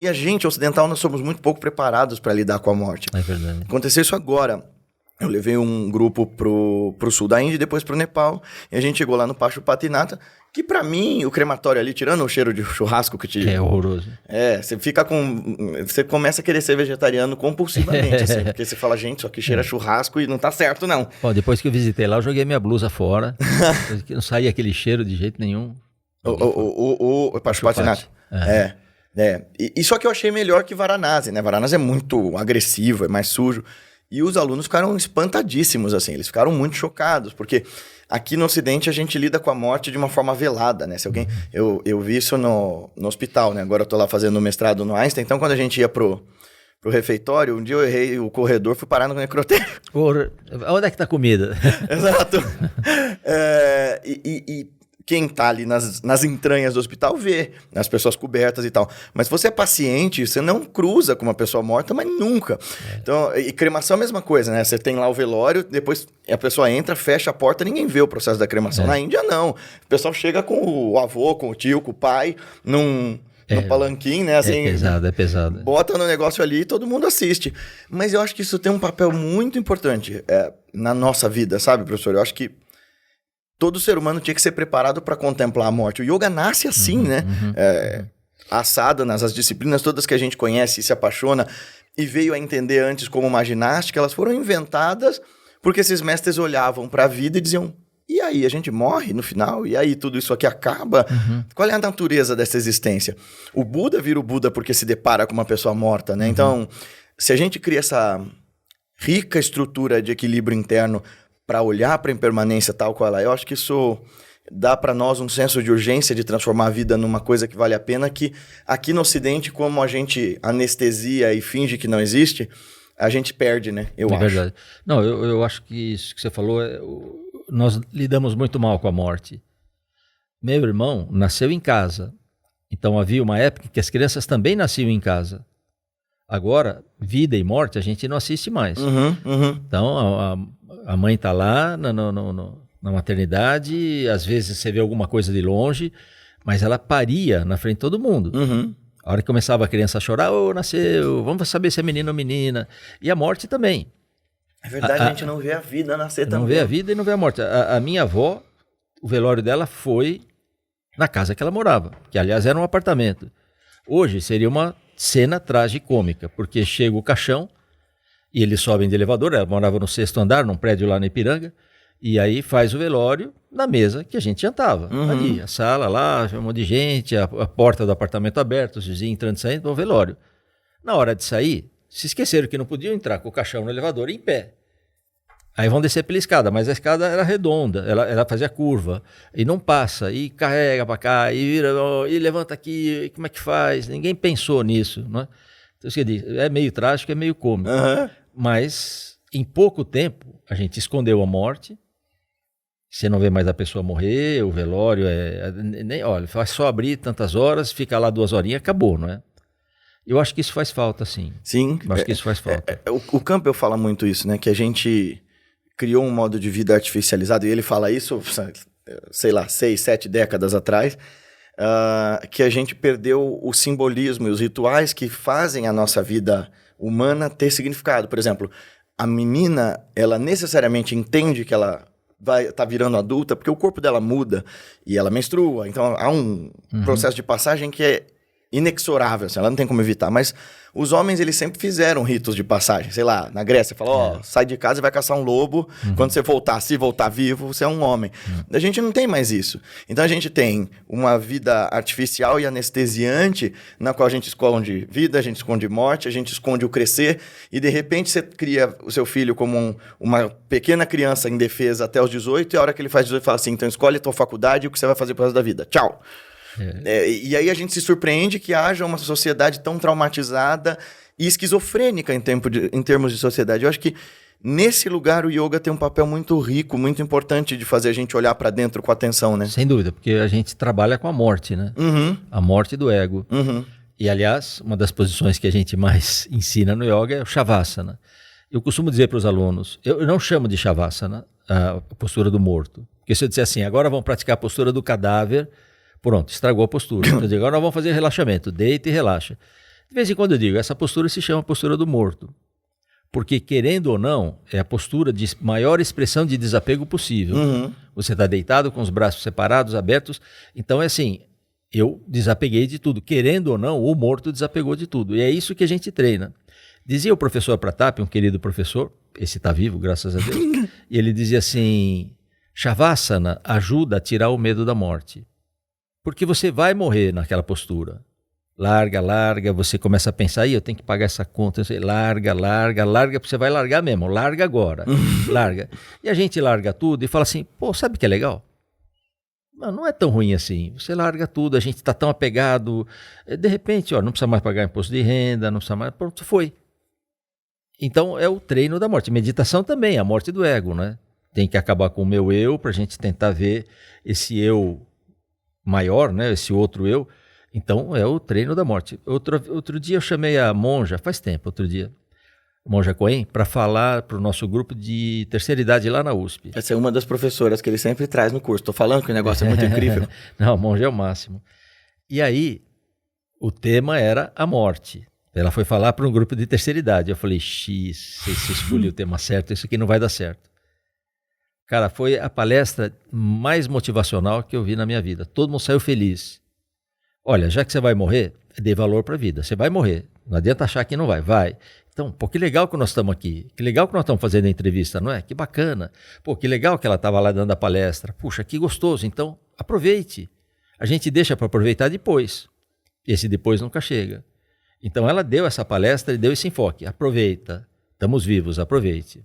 E a gente, ocidental, nós somos muito pouco preparados para lidar com a morte. É verdade. Aconteceu isso agora. Eu levei um grupo pro sul da Índia e depois pro Nepal. E a gente chegou lá no Pashupatinath, que pra mim, o crematório ali, tirando o cheiro de churrasco que te... É horroroso. você fica com... Você começa a querer ser vegetariano compulsivamente, assim. Porque você fala, gente, isso aqui cheira churrasco e não tá certo, não. Bom, depois que eu visitei lá, eu joguei minha blusa fora. Não saía aquele cheiro de jeito nenhum. O Pashupatinath. E só que eu achei melhor que Varanasi, né? Varanasi é muito agressivo, é mais sujo. E os alunos ficaram espantadíssimos, assim. Eles ficaram muito chocados, porque aqui no Ocidente a gente lida com a morte de uma forma velada, né? Se alguém... Eu vi isso no hospital, né? Agora eu tô lá fazendo o mestrado no Einstein. Então, quando a gente ia pro refeitório, um dia eu errei o corredor, fui parar no necrotério. Onde é que tá a comida? Exato. Quem tá ali nas entranhas do hospital vê as pessoas cobertas e tal. Mas se você é paciente, você não cruza com uma pessoa morta, mas nunca. Então, e cremação é a mesma coisa, né? Você tem lá o velório, depois a pessoa entra, fecha a porta, ninguém vê o processo da cremação. Na Índia, não. O pessoal chega com o avô, com o tio, com o pai, no palanquim, né? Assim, é pesado. Bota no negócio ali e todo mundo assiste. Mas eu acho que isso tem um papel muito importante na nossa vida, sabe, professor? Eu acho que todo ser humano tinha que ser preparado para contemplar a morte. O yoga nasce assim, né? As sadhanas, as disciplinas todas que a gente conhece e se apaixona e veio a entender antes como uma ginástica, elas foram inventadas porque esses mestres olhavam para a vida e diziam, e aí, a gente morre no final? E aí, tudo isso aqui acaba? Qual é a natureza dessa existência? O Buda vira o Buda porque se depara com uma pessoa morta, né? Então, se a gente cria essa rica estrutura de equilíbrio interno para olhar para a impermanência tal qual ela é, eu acho que isso dá para nós um senso de urgência de transformar a vida numa coisa que vale a pena, que aqui no Ocidente, como a gente anestesia e finge que não existe, a gente perde, né? Eu acho. Verdade. Não, eu acho que isso que você falou, nós lidamos muito mal com a morte. Meu irmão nasceu em casa, então havia uma época que as crianças também nasciam em casa. Agora, vida e morte a gente não assiste mais. Então, a mãe está lá na maternidade, às vezes você vê alguma coisa de longe, mas ela paria na frente de todo mundo. A hora que começava a criança a chorar, nasceu, vamos saber se é menino ou menina. E a morte também. É verdade, a gente não vê a vida nascer também. Não vê a vida e não vê a morte. A minha avó, o velório dela foi na casa que ela morava, que aliás era um apartamento. Hoje seria uma cena tragicômica, porque chega o caixão e eles sobem de elevador, ela morava no 6º andar, num prédio lá na Ipiranga, e aí faz o velório na mesa que a gente jantava. Ali, a sala lá, um monte de gente, a porta do apartamento aberta, os vizinhos entrando e saindo, o velório. Na hora de sair, se esqueceram que não podiam entrar com o caixão no elevador em pé. Aí vão descer pela escada, mas a escada era redonda, ela fazia curva, e não passa, e carrega para cá, e vira, e levanta aqui, como é que faz? Ninguém pensou nisso, não é? Então, isso que eu digo, é meio trágico, é meio cômico. Mas, em pouco tempo, a gente escondeu a morte, você não vê mais a pessoa morrer, o velório olha, faz só abrir tantas horas, fica lá 2 horinhas, acabou, não é? Eu acho que isso faz falta, sim. Sim. Eu acho que isso faz falta. O Campbell fala muito isso, né? Que a gente criou um modo de vida artificializado, e ele fala isso, sei lá, 6, 7 décadas atrás, que a gente perdeu o simbolismo e os rituais que fazem a nossa vida humana ter significado. Por exemplo, a menina, ela necessariamente entende que ela tá virando adulta porque o corpo dela muda e ela menstrua. Então, há um processo de passagem que é inexorável, assim, ela não tem como evitar. Mas os homens, eles sempre fizeram ritos de passagem. Sei lá, na Grécia, fala, sai de casa e vai caçar um lobo. Quando você voltar, se voltar vivo, você é um homem. A gente não tem mais isso. Então a gente tem uma vida artificial e anestesiante, na qual a gente esconde vida, a gente esconde morte, a gente esconde o crescer, e de repente você cria o seu filho como uma pequena criança indefesa até os 18, e a hora que ele faz 18, fala assim, então escolhe a tua faculdade e o que você vai fazer pro resto da vida. Tchau. E aí a gente se surpreende que haja uma sociedade tão traumatizada e esquizofrênica em termos de sociedade. Eu acho que nesse lugar o yoga tem um papel muito rico, muito importante de fazer a gente olhar para dentro com atenção, né? Sem dúvida, porque a gente trabalha com a morte, né? A morte do ego. E aliás, uma das posições que a gente mais ensina no yoga é o Shavasana. Eu costumo dizer para os alunos, eu não chamo de Shavasana a postura do morto. Porque se eu disser assim, agora vamos praticar a postura do cadáver, pronto, estragou a postura. Então, agora nós vamos fazer relaxamento, deita e relaxa. De vez em quando eu digo, essa postura se chama postura do morto. Porque, querendo ou não, é a postura de maior expressão de desapego possível. Uhum. Você está deitado com os braços separados, abertos. Então, é assim, eu desapeguei de tudo. Querendo ou não, o morto desapegou de tudo. E é isso que a gente treina. Dizia o professor Pratap, um querido professor, esse está vivo, graças a Deus, e ele dizia assim, Shavasana ajuda a tirar o medo da morte. Porque você vai morrer naquela postura. Larga, você começa a pensar, eu tenho que pagar essa conta, larga, você vai largar mesmo, larga agora, larga. E a gente larga tudo e fala assim, pô, sabe o que é legal? Não é tão ruim assim, você larga tudo, a gente está tão apegado, de repente, não precisa mais pagar imposto de renda, não precisa mais, pronto, foi. Então é o treino da morte, meditação também, a morte do ego, né? Tem que acabar com o meu eu para a gente tentar ver esse eu maior, né? Esse outro eu. Então é o treino da morte. Outro dia eu chamei a monja, faz tempo, a monja Cohen, para falar para o nosso grupo de terceira idade lá na USP. Essa é uma das professoras que ele sempre traz no curso. Estou falando que o negócio é muito incrível. Não, a monja é o máximo. E aí, o tema era a morte. Ela foi falar para um grupo de terceira idade. Eu falei, se você escolheu o tema certo, isso aqui não vai dar certo. Cara, foi a palestra mais motivacional que eu vi na minha vida. Todo mundo saiu feliz. Olha, já que você vai morrer, dê valor para a vida. Você vai morrer. Não adianta achar que não vai. Vai. Então, pô, que legal que nós estamos aqui. Que legal que nós estamos fazendo a entrevista, não é? Que bacana. Pô, que legal que ela estava lá dando a palestra. Puxa, que gostoso. Então, aproveite. A gente deixa para aproveitar depois. Esse depois nunca chega. Então, ela deu essa palestra e deu esse enfoque. Aproveita. Estamos vivos, aproveite.